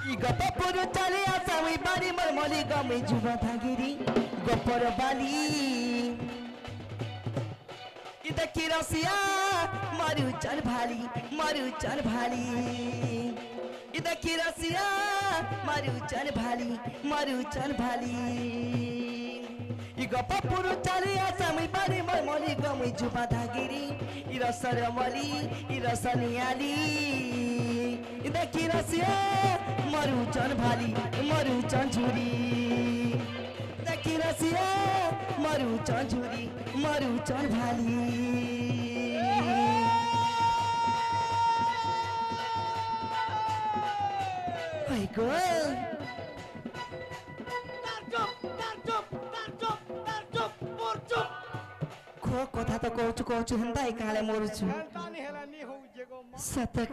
ই গপপুর চলে আসামি বাড়ি মরমলি গমে যুব থাগিরি গপর বালি ইদা কি রসিয়া মারু চল ভালি ইদা কি রসিয়া মারু চল ভালি ই গপপুর চলে আসামি বাড়ি মরমলি গমে যুব থাগিরি ই রসর মলি ই রসনিয়ালি ইদা কি রসিয়া মারু চল ঝুরি দেখি রসিয়া মারু চল ভালি হাই গো কথা তো কହୁଛୁ ହେନ୍ତା କାଳେ ମରୁଛୁ ସତ